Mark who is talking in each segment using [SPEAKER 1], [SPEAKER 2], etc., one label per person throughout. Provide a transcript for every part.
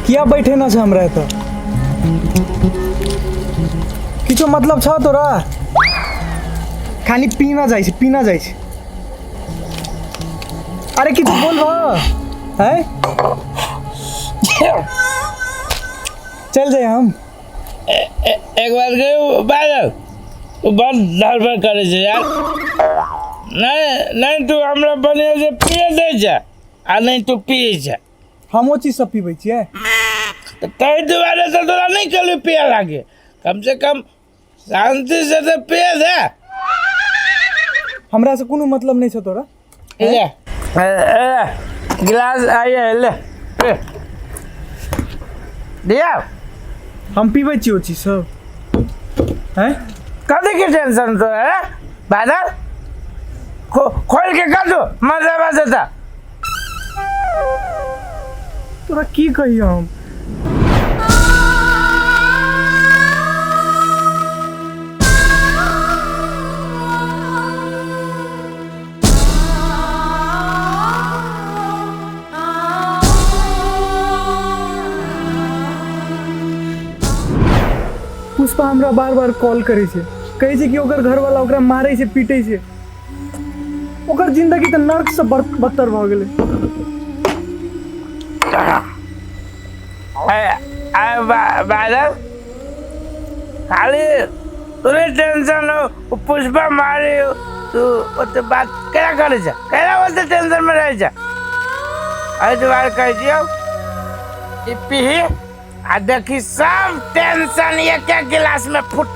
[SPEAKER 1] किया बैठे ना छ हमरा एतऽ किछो मतलब छ तोरा खाली पीना जाइ छै अरे किछो बोल है चल जाए हम
[SPEAKER 2] एक बार गए बादल तू बहुत धड़बड़ करे छे यार नहीं तू हमरा बने से पिए दे जा आ नहीं तू पिए जा
[SPEAKER 1] हम वो चीज सब पीबै छियै
[SPEAKER 2] तई दुआरे से तोरा नहीं कल पिए लागे कम से कम शांति से तो पिए दे
[SPEAKER 1] हमरा से कोनो मतलब नहीं छ तोरा
[SPEAKER 2] ले गिलास आइए ले दिया
[SPEAKER 1] हम पीबै छी वो चीज सब हैं
[SPEAKER 2] कभी की टेंशन तो है बादल खोल के कर दो मजा बजता
[SPEAKER 1] तोरा की कहियो हम पुष्पा हमरा बार बार कॉल करे छे कहै छे कि ओकर घर वाला ओकरा मारै छे पीटै छे ओकर जिंदगी त नर्क से बदतर भ गेलै
[SPEAKER 2] बादल खाली तोरे टेंशन हो पुष्पा मारे तू तो बात क्या करे छे केना बोलते टेंशन में रहे छे आज बार कह दियो कि पीही आ देखी सब टेंशन एक गिलास में फुट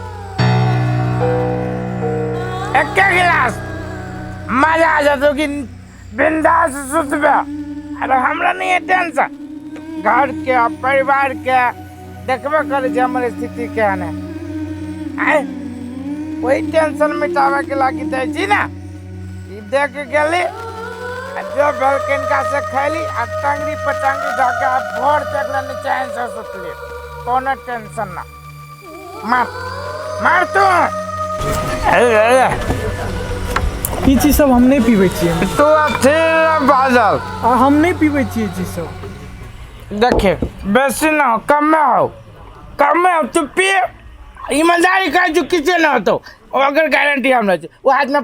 [SPEAKER 2] एक गिलास मजा आ जातो कि बिंदास सुतबे अरे हमरा नहीं है टेंशन घर के परिवार के देखबे करे छे हमर स्थिति क्या है आए कोई टेंशन मिटावे के लागी दे छी ना ई देख गेली जो बलकनका से खैली आ टांगरी पटांगरी धके भोर तक ना चैन से सुतली कोनो टेंशन ना मार तू
[SPEAKER 1] ई चीज सब हम नहीं पीबै छियै
[SPEAKER 2] तू अच्छे बादल
[SPEAKER 1] हम नहीं पीबै छियै ई चीज सब
[SPEAKER 2] देखे बेसी ना हो कम में हो तू पिए ईमानदारी का जो किसी ना हो तो अगर गारंटी हम रहे वो हाथ में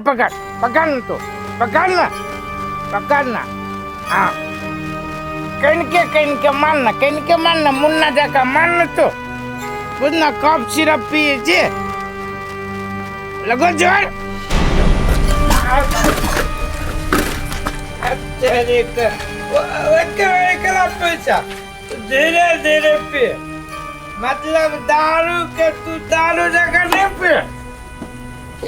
[SPEAKER 2] पकड़ ना हाँ कहीं के मानना मुन्ना देखा मानना तो कुछ ना कप सिरप पिए छे लगो जोर तेरे का वो क्या पैसा धीरे धीरे पिए मतलब दारू के तू दारू जगह नहीं पिए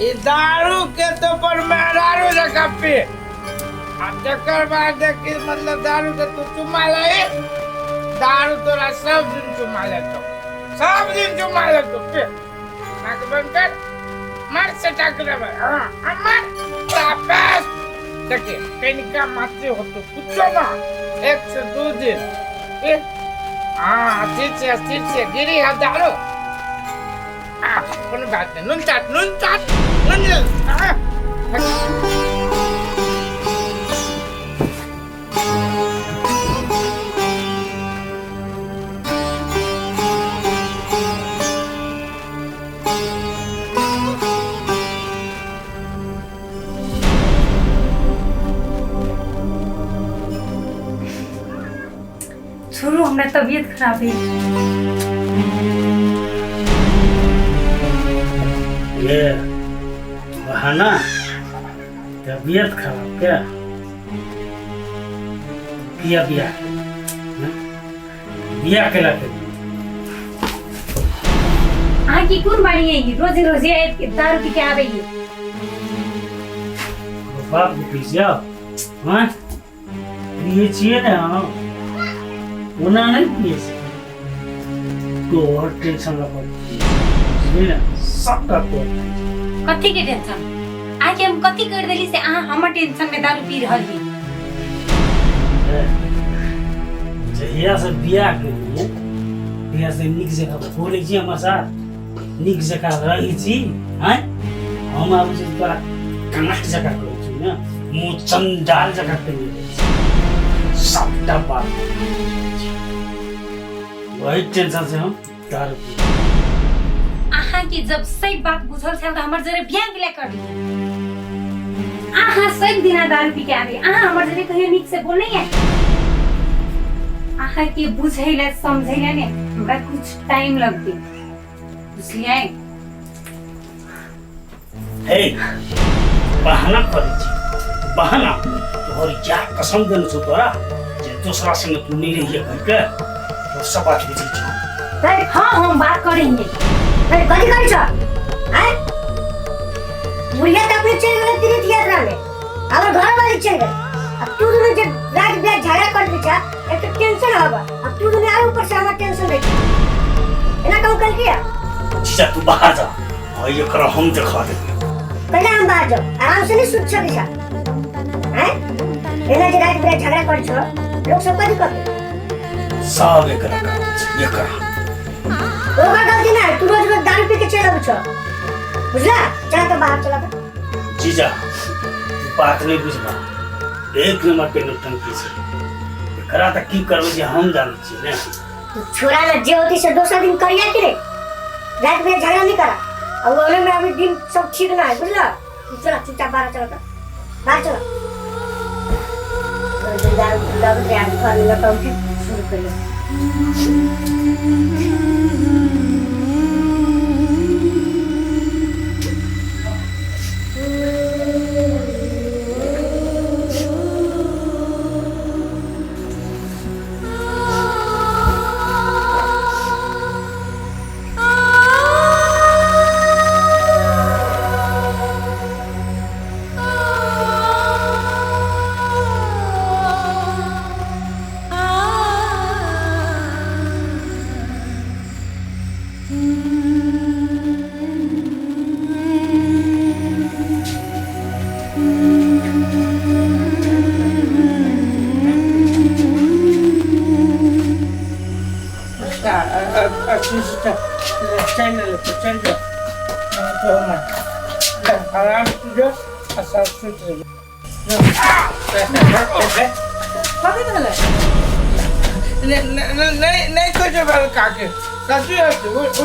[SPEAKER 2] ये दारू के तो पर मैं दारू जगह पिए अब चक्कर बाद देखी मतलब दारू के तू चुमा ले दारू तोरा सब दिन चुमा ले तो पिए नाक बंद कर मार से टाकले भाई हाँ मार तापस देखिए कहीं मारते हो तो कुछ ना 1 से 2 दिन हाँ ठीक से गिरी है दारू कौन बात नहीं नून चाट
[SPEAKER 3] छोड़ो हमरा तबीयत खराब है
[SPEAKER 4] ये बहाना तबीयत खराब क्या बिया के लाते
[SPEAKER 3] की कौन बाड़ी है रोजी दारू पी के आ गई है
[SPEAKER 4] बाप को पी जाओ हाँ ये चाहिए ना उना नहीं पिए तो और टेंशन ना पड़े सबका को
[SPEAKER 3] कथी के टेंशन आके हम कथी कर देली से हमर टेंशन में दारू पी रहल ही
[SPEAKER 4] जहिया से बियाह के लिए बियाह से निक जगह बोले छी हमर साथ निक जगह रही छी हैं हम आब जे तोरा कनक जगह करै छी ना मु चंडाल जगह पे सबटा बात वही टेंशन से हम दारू पी
[SPEAKER 3] आहा की जब सही बात बुझल छ त हमर जरे बियाह के ले कर दी आहा सही दिना दारू पी के आबे आहा हमर जरे कहियो निक से बोल नहीं है आहा के बुझैले समझैले ने हमरा कुछ टाइम लगती इसलिए
[SPEAKER 4] हे बहाना करे छी बहाना तोहर क्या कसम देनु छु तोरा जे दूसरा संग तू नहीं रहिए कह के तो सब बात बुझी छी
[SPEAKER 3] अरे हां हम बात करेंगे
[SPEAKER 5] अरे कथी करै छ हैं बुढ़िया त अपने चल गेल तीर्थ यात्रा में हमर घर वाली चल गए अब तू दोनों जब रात बिरात झगड़ा कर दी छ एक तो टेंशन होगा अब तू दोनों आए ऊपर से हमारा टेंशन रही एना काम कर किया
[SPEAKER 4] जीजा तू बाहर जा और ये करो हम दिखा देंगे
[SPEAKER 5] पहले हम बाहर जाओ आराम से नहीं सुत सके छ हैं एना जे रात बिरात झगड़ा कर छ लोग सब कथी करते
[SPEAKER 4] सब एक रखा ये कर
[SPEAKER 5] ओका गलती ना है, तू रोज रोज दारू पी के चल आबे छ बुझला चला तो बाहर चला तो
[SPEAKER 4] जीजा तू बात नहीं बुझबा एक नंबर पे नौटंकी से करा तक की करबे जे हम जान छी ने
[SPEAKER 5] तू छोरा ना जे होती से दूसरा दिन करिया कि रे रात में झगड़ा नहीं करा और ओले में अभी दिन सब ठीक ना है बुझला तू चला चुपचाप बाहर चला तो बाहर चला तो दारू दारू के आगे खाने लगा उठी शुरू कर ले
[SPEAKER 2] आराम तुझे असर सुधरे नहीं कुछ बल काके ससुर है उठ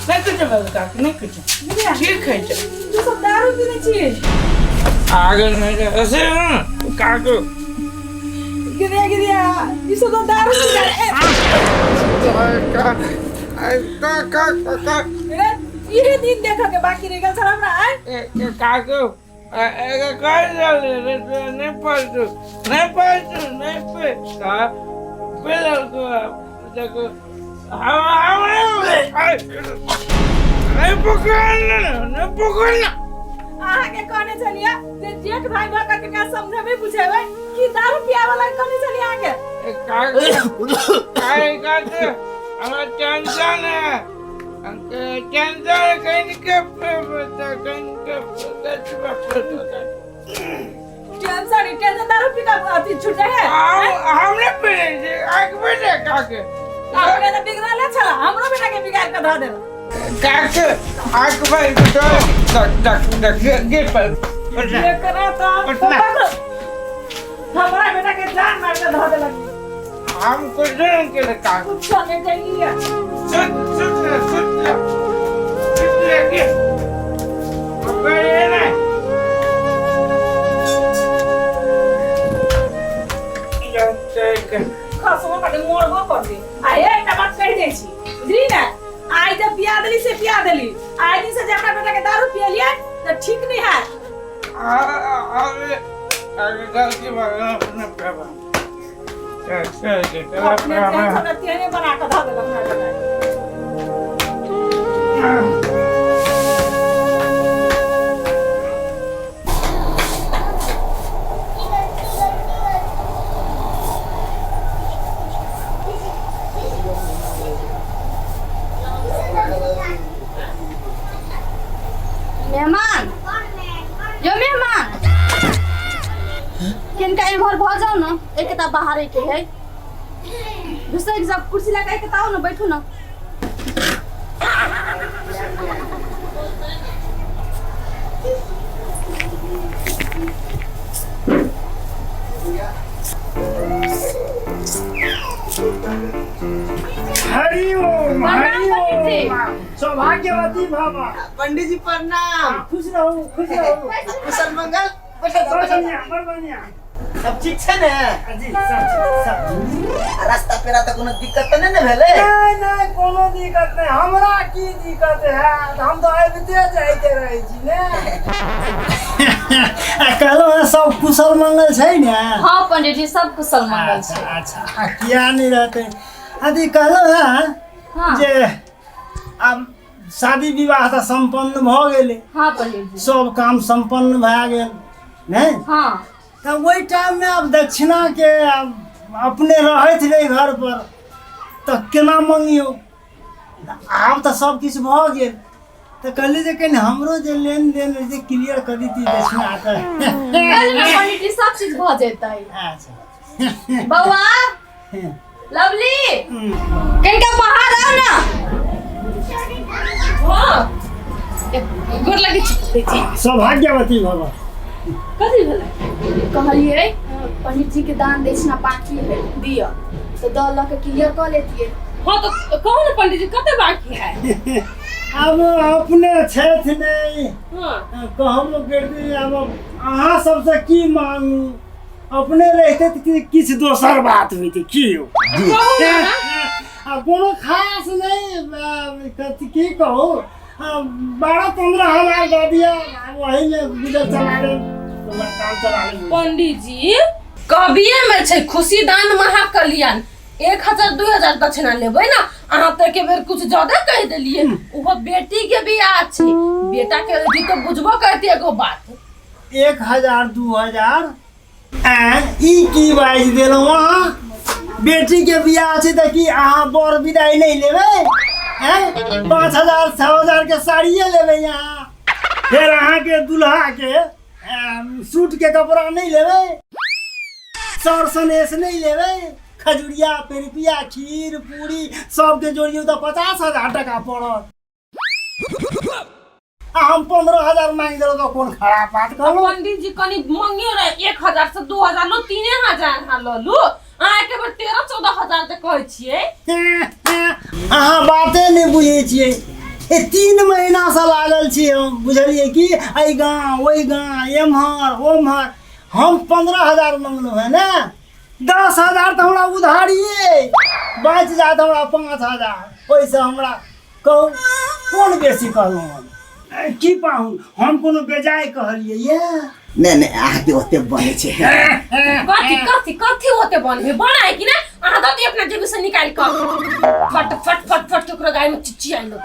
[SPEAKER 2] नहीं कुछ बल काके नहीं कुछ ठीक है
[SPEAKER 6] तू सब दारू पीने छी
[SPEAKER 2] आगे नहीं ऐसे काको
[SPEAKER 6] गिरिया ये सब दारू पी रे ये दिन देखा के बाकी रह गल सलाम ना आए
[SPEAKER 2] काको कर नहीं पड़तू नहीं पे बिल्कुल देखो हम नहीं पकड़ना
[SPEAKER 6] आगे कहने चलिए जे जेठ भाई बा का क्या समझे में पूछे भाई कि दारू पिया वाला कहने चलिए आगे
[SPEAKER 2] काय करते हमें टेंशन है टेंशन कहीं के
[SPEAKER 6] टेंशन दारू पी का अति छूट जाए
[SPEAKER 2] हमने पीने आग बैठे काके
[SPEAKER 6] आपने तो बिगड़ा ले चला हमरो बेटा के बिगाड़ के धा दे
[SPEAKER 2] काके आग भाई डक गेट पर
[SPEAKER 6] ये करा तो हमारा बेटा के जान मार के धा दे लगी
[SPEAKER 2] हम कुछ नहीं के काके
[SPEAKER 6] कुछ नहीं चाहिए
[SPEAKER 2] सुन के अब ये ना
[SPEAKER 6] खसवा का मोड़बो कर दे आए एकटा बात कह दे छी बुझली ना आई जब पिया देली से पिया देली आई दिन से जकरा बेटा के दारू पिया लिया तो ठीक नहीं है
[SPEAKER 2] आगे गलती बना अपने प्रभा
[SPEAKER 6] अपने टेंशन तेने बना के धा देला हमरा बेटा
[SPEAKER 7] मेहमान यो मेहमान किनका इमहर भ जाओ न एक किताब बाहर के है दूसरा एक सब कुर्सी लगा के ताओ न बैठो न
[SPEAKER 4] सौभाग्यवती बाबा।
[SPEAKER 2] पंडित जी प्रणाम।
[SPEAKER 4] खुश रहो खुश रहो।
[SPEAKER 2] कुशल मंगल।
[SPEAKER 4] बढ़िया।
[SPEAKER 2] सब ठीक छै ने?
[SPEAKER 4] जी सब।
[SPEAKER 2] रास्ता पेरा त कोनो दिक्कत त नहि ने भेलै?
[SPEAKER 4] नहीं कोनो दिक्कत नहीं। हमरा की दिक्कत है, हम तो आबिते जाइते रहे छी ने। कहलो है सब कुशल मंगल छै ने?
[SPEAKER 7] हाँ पंडित जी सब कुशल मंगल छै।
[SPEAKER 4] अच्छा किया नहीं रहते? अभी कहलो है
[SPEAKER 7] हाँ
[SPEAKER 4] जे अब शादी विवाह त संपन्न भ गेलै।
[SPEAKER 7] हाँ पंडित जी
[SPEAKER 4] सब काम संपन्न भए गेल नहीं?
[SPEAKER 7] हाँ
[SPEAKER 4] तो वही टाइम में अब दक्षिणा के अब अपने रहत रहे घर पर तो केना मंगियो? आब तो सब किछ भ गेल तो कहली जे कहीं हमरो जे लेन देन जे क्लियर कर दी दक्षिणा के।
[SPEAKER 7] कल में पंडित जी सब चीज भ जेतै।
[SPEAKER 4] अच्छा
[SPEAKER 7] बउआ लवली कनिका बाहर आओ ना।
[SPEAKER 6] हाँ गोर लगे छी।
[SPEAKER 4] सौभाग्यवती बाबा।
[SPEAKER 6] कथी भेलै?
[SPEAKER 7] कहलिए पंडित जी के दान दक्षिणा बाकी है दिया तो 10 लाख क्लियर कर लेतिए।
[SPEAKER 6] हाँ तो कहो ना पंडित जी कते बाकी है?
[SPEAKER 4] अब अपने छठ नहीं
[SPEAKER 6] हाँ
[SPEAKER 4] कहबो करती अब अहाँ सबसे की मांगू? अपने रहते तो किछ दोसर बात हुई थी की हो?
[SPEAKER 6] कहो ना।
[SPEAKER 4] कोनो खास नहीं कथी की कहो 12-15 हजार दे दिया वही में गुजर चला ले काम चला ले।
[SPEAKER 6] पंडित जी कबिये में छै खुशी दान महाकल्याण 1000-2000 दक्षिणा लेबै ना अहाँ त के बेर कुछ ज्यादा कह देलिए। ओहो बेटी के बियाह छै बेटा के भी तो बुझबो करती एगो बात।
[SPEAKER 4] 1000-2000 ई की बाइज देलौ? अहाँ बेटी के बियाह छै त की अहाँ बर विदाई नहीं लेबै? 5000-6000 के साड़िए लेबै यहाँ? फिर अहाँ के दुल्हा के सूट के कपड़ा नहीं लेबै? सर सनेस नहीं लेबै? खजुरिया पेरिपिया खीर पूरी सबके जोड़ियो तो 50,000 टका पड़त। हम 15,000 मांग देलो तो कौन खराब बात कहलो?
[SPEAKER 6] पंडित जी कनी मंगियो रहे 1000 से 2000 लो 3000 हाँ ललू अहाँ के बेर 13-14 तक कहै छियै।
[SPEAKER 4] अहाँ बाते नहीं बुझे छियै। 3 महीना से लागल छी हम बुझलिए कि आई गाँव वही गाँव एम्हर ओम्हर। हम 15,000 मंगलो है ना 10,000 तो हमरा उधारिए बच जात हमरा 5,000 ओइसे हमरा कहू कौन बेसी कहलहुँ हम? की पाहुन हम कोनो बेजाय कहलिए ये?
[SPEAKER 2] नहीं आके ओते बने छै।
[SPEAKER 6] कथी होते बने बना है कि ना अहाँ तो अपना जेब से निकाल कर फट फट फट फट टुकड़ा गाय में चिचिया लो।